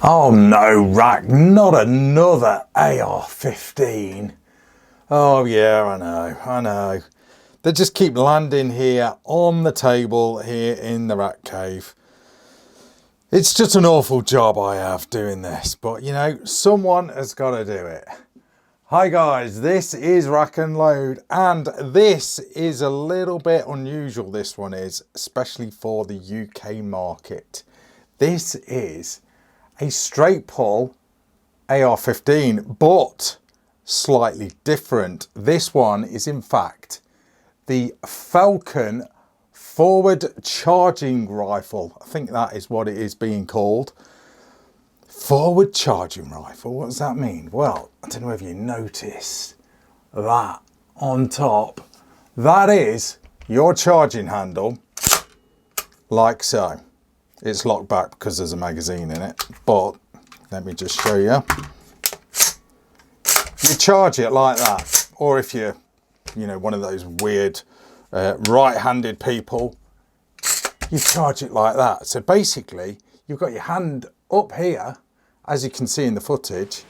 Oh no, Rack, not another AR15. Oh yeah, I know. They just keep landing here on the table here in the Rack Cave. It's just an awful job I have doing this, but you know, someone has got to do it. Hi guys, this is RACKNLOAD, and this is a little bit unusual, this one is, especially for the UK market. This is a straight pull AR15, but slightly different. This one is in fact the Falcon forward charging rifle. I think that is what it is being called. Forward charging rifle, what does that mean? Well, I don't know if you noticed that on top. That is your charging handle, like so. It's locked back because there's a magazine in it, but let me just show you. You charge it like that, or if you're, you know, one of those weird right-handed people, you charge it like that. So basically, you've got your hand up here, as you can see in the footage,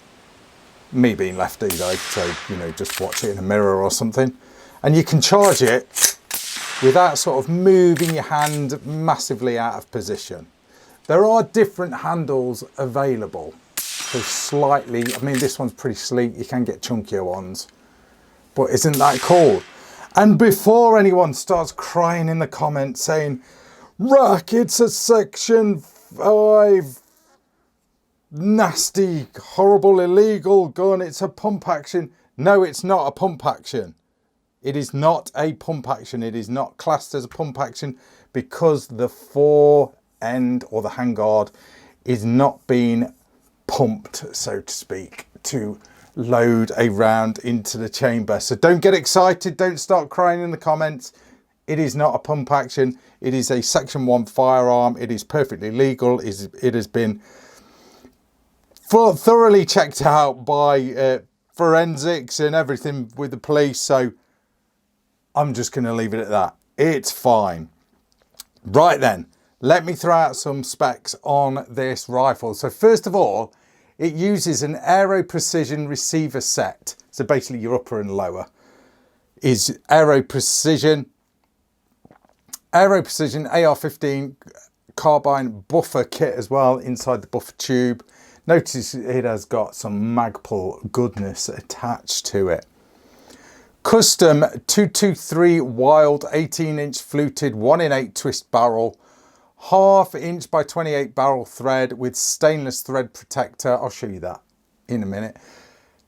me being lefty though, so, you know, just watch it in a mirror or something, and you can charge it without sort of moving your hand massively out of position. There are different handles available, so slightly, I mean, this one's pretty sleek, you can get chunkier ones, but isn't that cool? And before anyone starts crying in the comments saying, Rack, it's a Section 5 nasty, horrible, illegal gun, it's a pump action. No, it's not a pump action. It is not a pump action. It is not classed as a pump action because the fore end or the handguard is not being pumped, so to speak, to load a round into the chamber. So don't get excited. Don't start crying in the comments. It is not a pump action. It is a Section 1 firearm. It is perfectly legal. It has been thoroughly checked out by forensics and everything with the police. So I'm just going to leave it at that. It's fine. Right then, let me throw out some specs on this rifle. So first of all, it uses an aero precision receiver set. So basically your upper and lower is aero precision. Aero precision AR15 carbine buffer kit as well inside the buffer tube. Notice it has got some Magpul goodness attached to it. Custom 223 Wild 18-inch fluted 1-in-8 twist barrel, 1/2 inch by 28 barrel thread with stainless thread protector. I'll show you that in a minute.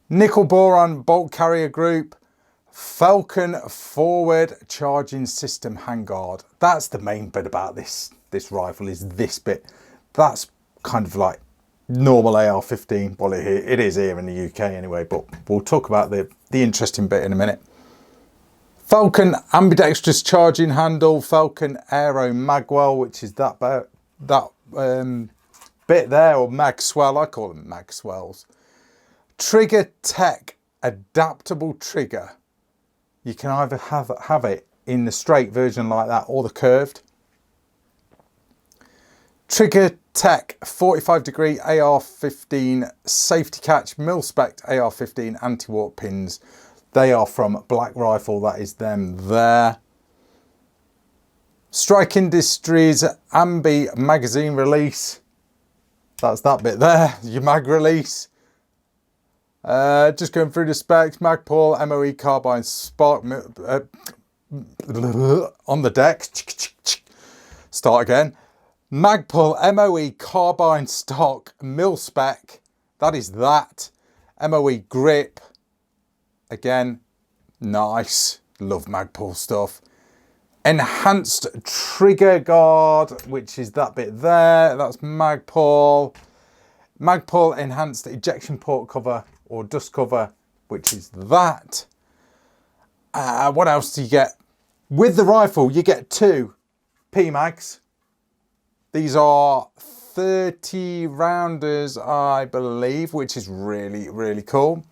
Nickel boron bolt carrier group, Falcon forward charging system handguard. That's the main bit about this rifle, is this bit. That's kind of like normal AR15. Well, it is here in the UK anyway, but we'll talk about the interesting bit in a minute. Falcon ambidextrous charging handle, Falcon aero magwell, which is that bit there, or magswell, I call them magswells. Trigger Tech adaptable trigger. You can either have it in the straight version like that or the curved. Trigger Tech 45-degree AR15 safety catch, mil-spec AR15 anti-warp pins. They are from Black Rifle, that is them there. Strike Industries Ambi magazine release. That's that bit there, your mag release. Just going through the specs, Magpul MOE carbine spark on the deck. Start again. Magpul MOE carbine stock mil-spec, that is that. MOE grip, again, nice, love Magpul stuff. Enhanced trigger guard, which is that bit there, that's Magpul. Magpul enhanced ejection port cover or dust cover, which is that. What else do you get? With the rifle, you get 2 PMags. These are 30 rounders, I believe, which is really, really cool.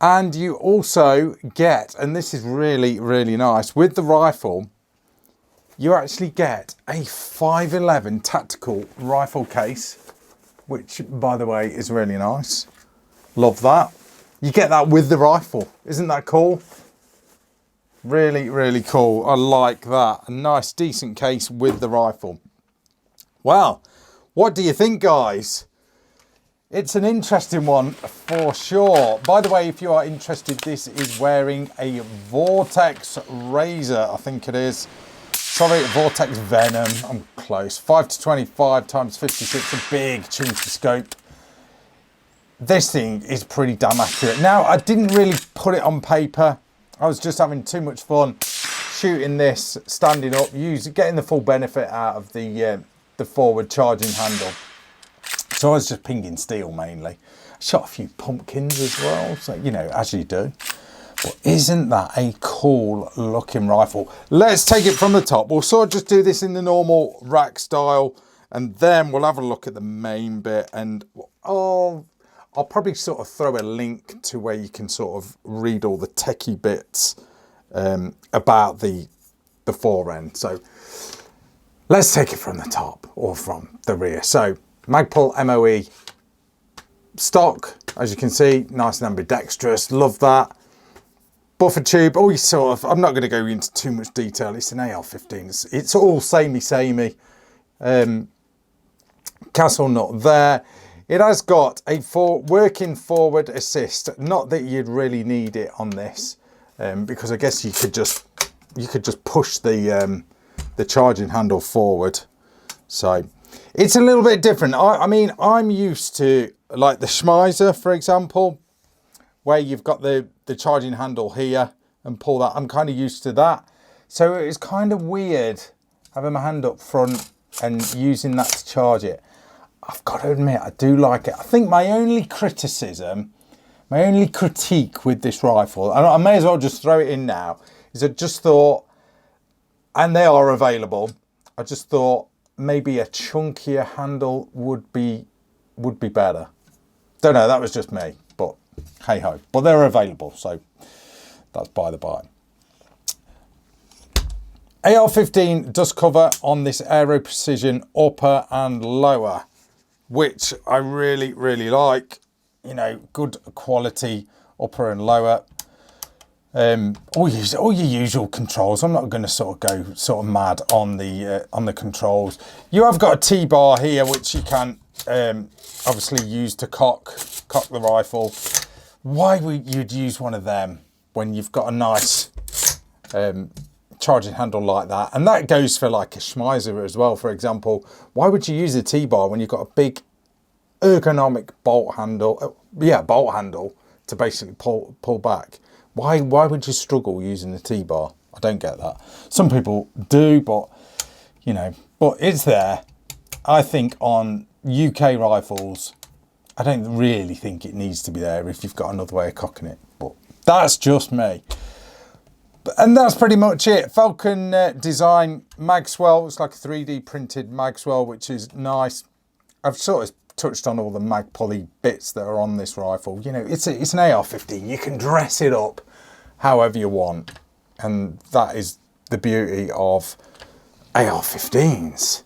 And you also get, and this is really, really nice, with the rifle, you actually get a 511 tactical rifle case, which by the way is really nice. Love that. You get that with the rifle. Isn't that cool? Really, really cool. I like that. A nice, decent case with the rifle. Well, what do you think, guys? It's an interesting one for sure. By the way, if you are interested, this is wearing a Vortex Razor, I think it is. Sorry, Vortex Venom. I'm close. 5-25 times 56, a big chunky scope. This thing is pretty damn accurate. Now, I didn't really put it on paper. I was just having too much fun shooting this, standing up, getting the full benefit out of the forward charging handle. So I was just pinging steel mainly. I shot a few pumpkins as well, so you know, as you do. But isn't that a cool looking rifle? Let's take it from the top. We'll sort of just do this in the normal rack style, and then we'll have a look at the main bit, and I'll probably sort of throw a link to where you can sort of read all the techie bits about the fore end. So let's take it from the top or from the rear. So Magpul MOE stock, as you can see, nice and ambidextrous. Love that. Buffer tube, all you sort of, I'm not going to go into too much detail. It's an AR15. It's all samey. Castle nut there. It has got a working forward assist. Not that you'd really need it on this, because I guess you could just push the charging handle forward. So it's a little bit different. I mean, I'm used to like the Schmeiser, for example, where you've got the charging handle here and pull that. I'm kind of used to that. So it's kind of weird having my hand up front and using that to charge it. I've got to admit, I do like it. I think my only criticism, my only critique with this rifle, and I may as well just throw it in now, is I just thought, and they are available, I just thought maybe a chunkier handle would be better. Don't know, that was just me, but hey ho. But they're available, so that's by the by. AR15 does cover on this Aero Precision upper and lower, which I really, really like. You know, good quality upper and lower. All your usual controls. I'm not going to sort of go sort of mad on the controls. You have got a T-bar here, which you can obviously use to cock the rifle. Why would you use one of them when you've got a nice charging handle like that? And that goes for like a Schmeiser as well, for example. Why would you use a T-bar when you've got a big ergonomic bolt handle? Bolt handle to basically pull back. Why would you struggle using the T-bar? I don't get that. Some people do, but you know, but it's there. I think on UK rifles, I don't really think it needs to be there if you've got another way of cocking it, but that's just me. And that's pretty much it. Falcon Design Magswell. It's like a 3D printed Magswell, which is nice. I've sort of touched on all the Magpul bits that are on this rifle. You know, it's an AR15. You can dress it up however you want. And that is the beauty of AR15s.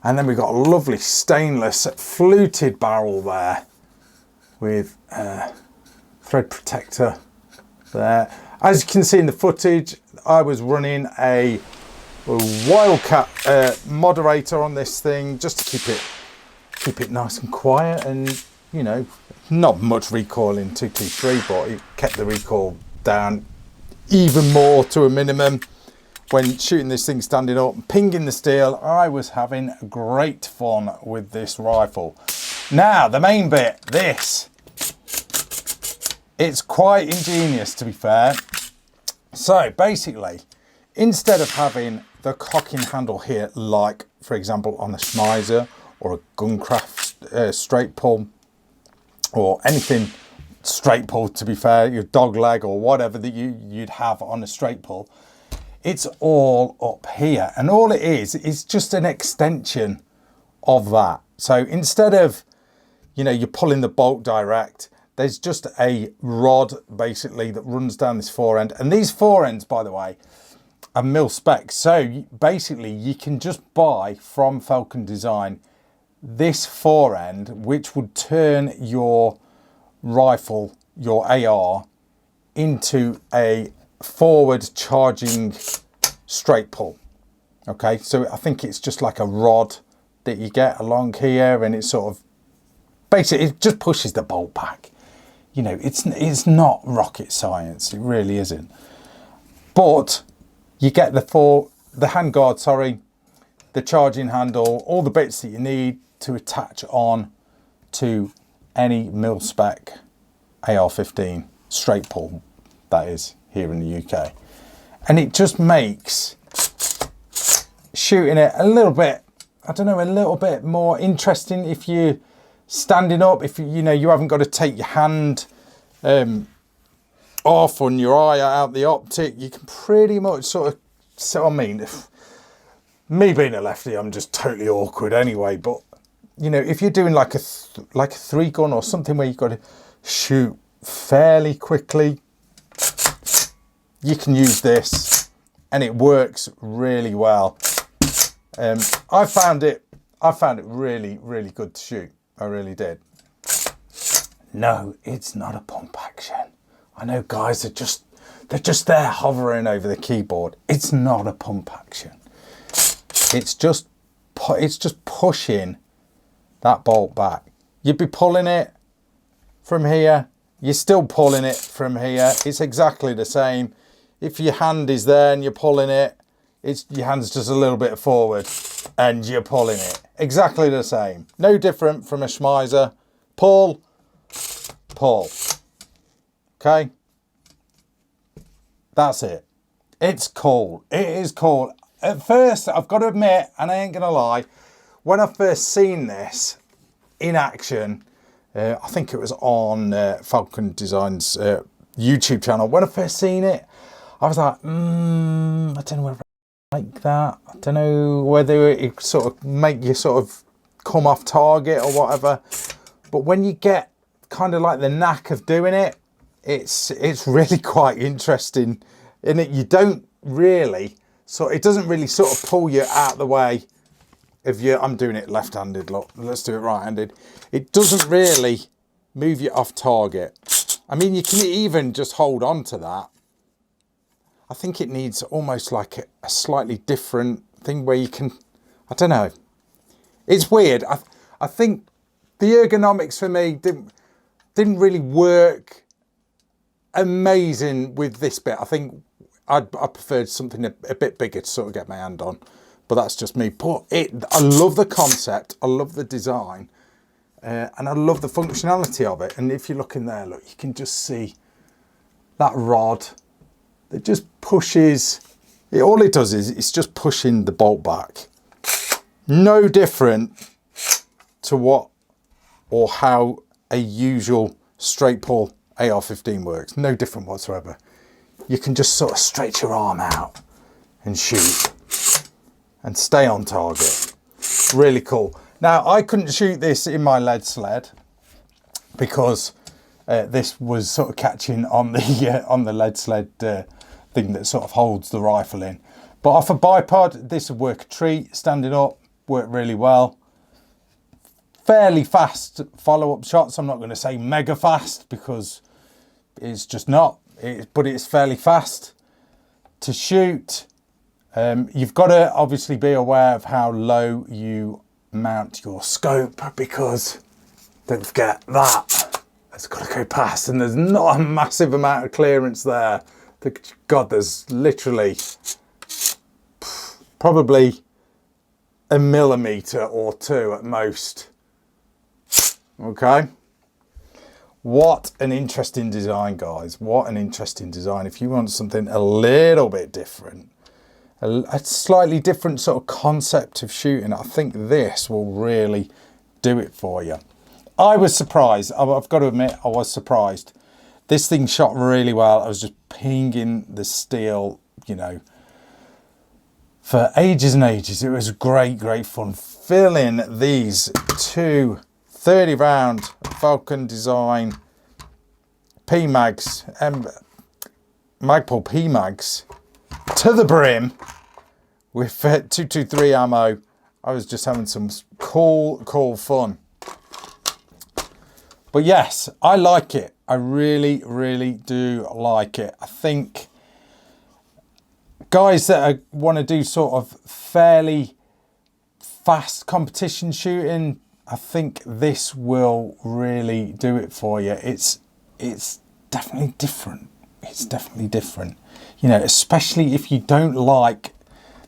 And then we've got a lovely stainless fluted barrel there with thread protector there. As you can see in the footage, I was running a Wildcat moderator on this thing just to keep it nice and quiet, and you know, not much recoil in 223, but it kept the recoil down even more to a minimum when shooting this thing standing up, pinging the steel. I was having great fun with this rifle. Now the main bit, this. It's quite ingenious, to be fair. So basically, instead of having the cocking handle here, like for example on a Schmeiser or a Guncraft straight pull, or anything straight pull, to be fair, your dog leg or whatever that you'd have on a straight pull, it's all up here. And all it is just an extension of that. So instead of, you know, you're pulling the bolt direct, there's just a rod basically that runs down this fore end. And these fore ends, by the way, are mil spec. So basically you can just buy from Falcon Design this forend, which would turn your rifle, your AR, into a forward charging straight pull. Okay, so I think it's just like a rod that you get along here, and it sort of basically it just pushes the bolt back. You know, it's not rocket science, it really isn't. But you get the handguard, sorry, the charging handle, all the bits that you need to attach on to any mil-spec AR15 straight pull, that is, here in the UK. And it just makes shooting it a little bit, I don't know, a little bit more interesting if you're standing up, if you know, you haven't got to take your hand off on your eye out the optic. You can pretty much sort of, so I mean, me being a lefty, I'm just totally awkward anyway, but you know, if you're doing like a 3-gun or something where you've got to shoot fairly quickly, you can use this and it works really well. I found it really, really good to shoot. I really did. No, it's not a pump action. I know guys are they're just there hovering over the keyboard. It's not a pump action. It's just pushing that bolt back. You'd be pulling it from here. You're still pulling it from here. It's exactly the same. If your hand is there and you're pulling it, your hand's just a little bit forward and you're pulling it. Exactly the same. No different from a Schmeiser. Pull, pull. Okay? That's it. It's cool. It is cool. At first, I've got to admit, and I ain't going to lie, when I first seen this in action, I think it was on Falcon Design's YouTube channel. When I first seen it, I was like, I don't know whether I like that. I don't know whether it sort of make you sort of come off target or whatever. But when you get kind of like the knack of doing it, it's really quite interesting. In it, you don't really, so it doesn't really sort of pull you out of the way. I'm doing it left-handed, look, let's do it right-handed. It doesn't really move you off target. I mean, you can even just hold on to that. I think it needs almost like a slightly different thing where you can, I don't know. It's weird. I think the ergonomics for me didn't really work amazing with this bit. I think I preferred something a bit bigger to sort of get my hand on. But that's just me. But I love the concept, I love the design, and I love the functionality of it. And if you look in there, look, you can just see that rod that just pushes. All it does is it's just pushing the bolt back. No different to what or how a usual straight pull AR15 works. No different whatsoever. You can just sort of stretch your arm out and shoot and stay on target. Really cool. Now, I couldn't shoot this in my lead sled because this was sort of catching on the lead sled thing that sort of holds the rifle in. But off a bipod, this would work a treat. Standing up, worked really well. Fairly fast follow-up shots. I'm not going to say mega fast because it's just not. But it's fairly fast to shoot. You've got to obviously be aware of how low you mount your scope, because don't forget that it's got to go past, and there's not a massive amount of clearance there. God, there's literally probably a millimetre or two at most. Okay. What an interesting design, guys. What an interesting design. If you want something a little bit different, a slightly different sort of concept of shooting, I think this will really do it for you. I was surprised. I've got to admit, I was surprised. This thing shot really well. I was just pinging the steel, you know, for ages and ages. It was great, great fun filling these two 30 round Falcon Design P-Mags, Magpul P-Mags to the brim with 223 ammo. I was just having some cool fun. But yes, I like it. I really do like it. I think guys that want to do sort of fairly fast competition shooting, I think this will really do it for you. It's definitely different. It's definitely different. You know, especially if you don't like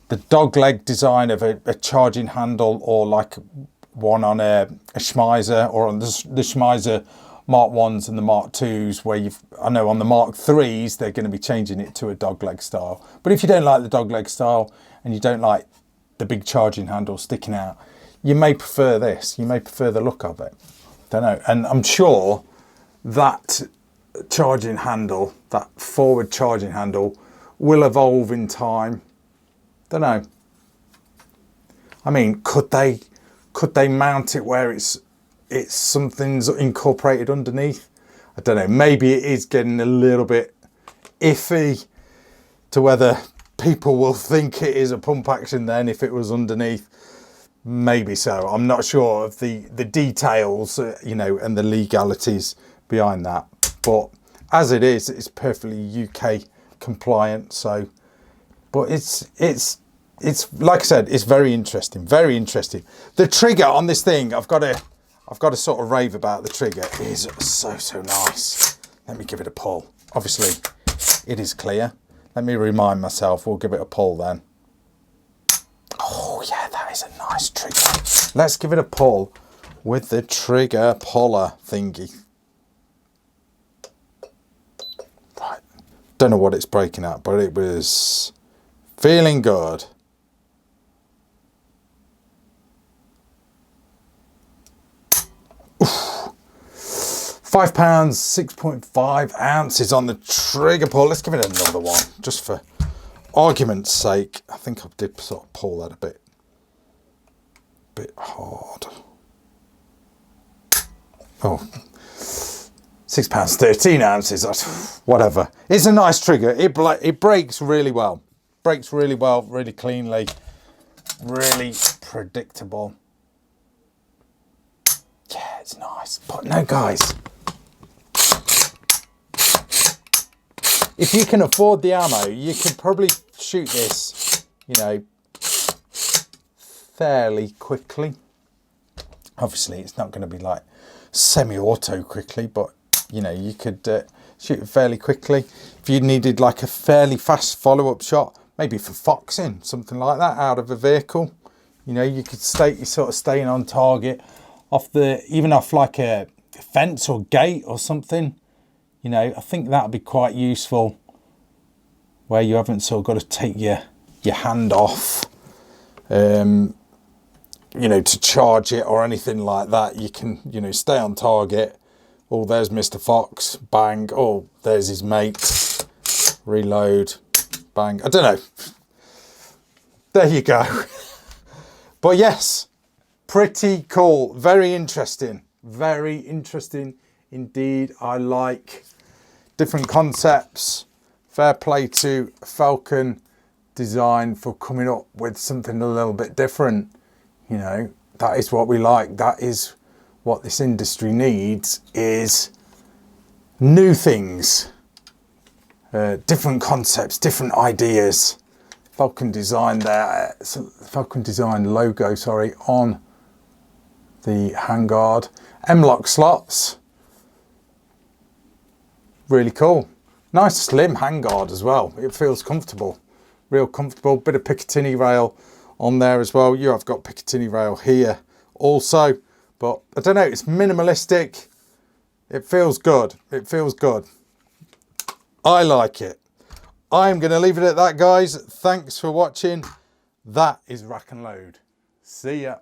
the dogleg design of a charging handle, or like one on a Schmeiser, or on the Schmeiser Mark 1s and the Mark 2s, where I know on the Mark 3s they're going to be changing it to a dogleg style. But if you don't like the dogleg style and you don't like the big charging handle sticking out, you may prefer this. You may prefer the look of it. Don't know. And I'm sure that charging handle, that forward charging handle, will evolve in time. Don't know. I mean, could they mount it where it's something's incorporated underneath? I don't know. Maybe it is getting a little bit iffy to whether people will think it is a pump action then if it was underneath. Maybe so. I'm not sure of the details, you know, and the legalities behind that. But as it is, it's perfectly UK compliant. So, but it's like I said, it's very interesting. Very interesting. The trigger on this thing, I've got to sort of rave about the trigger. It is so nice. Let me give it a pull. Obviously, it is clear. Let me remind myself. We'll give it a pull then. Oh yeah, that is a nice trigger. Let's give it a pull with the trigger puller thingy. Right. Don't know what it's breaking at, but it was feeling good. £5, 6.5 ounces on the trigger pull. Let's give it another one, just for argument's sake. I think I did sort of pull that a bit hard. Oh, £6, 13 ounces, whatever. It's a nice trigger. It breaks really well. Breaks really well, really cleanly, really predictable. Yeah, it's nice. But no, guys, if you can afford the ammo, you can probably shoot this, you know, fairly quickly. Obviously, it's not going to be like semi-auto quickly, but, you know, you could shoot it fairly quickly. If you needed like a fairly fast follow-up shot, maybe for foxing, something like that, out of a vehicle, you know, you could you're sort of staying on target even off like a fence or gate or something. You know, I think that'd be quite useful, where you haven't sort of got to take your hand off, you know, to charge it or anything like that. You can, you know, stay on target. Oh, there's Mr. Fox, bang. Oh, there's his mate, reload, bang. I don't know. There you go. But yes, pretty cool. Very interesting. Very interesting indeed. I like different concepts. Fair play to Falcon Design for coming up with something a little bit different. You know, that is what we like. That is what this industry needs, is new things, different concepts, different ideas. Falcon Design there, Falcon Design logo, sorry, on the handguard. M-lock slots. Really cool. Nice slim handguard as well. It feels comfortable, real comfortable. Bit of Picatinny rail on there as well. You have got Picatinny rail here also, but I don't know, it's minimalistic. It feels good. It feels good. I like it. I'm going to leave it at that, guys. Thanks for watching. That is Rack and Load. See ya.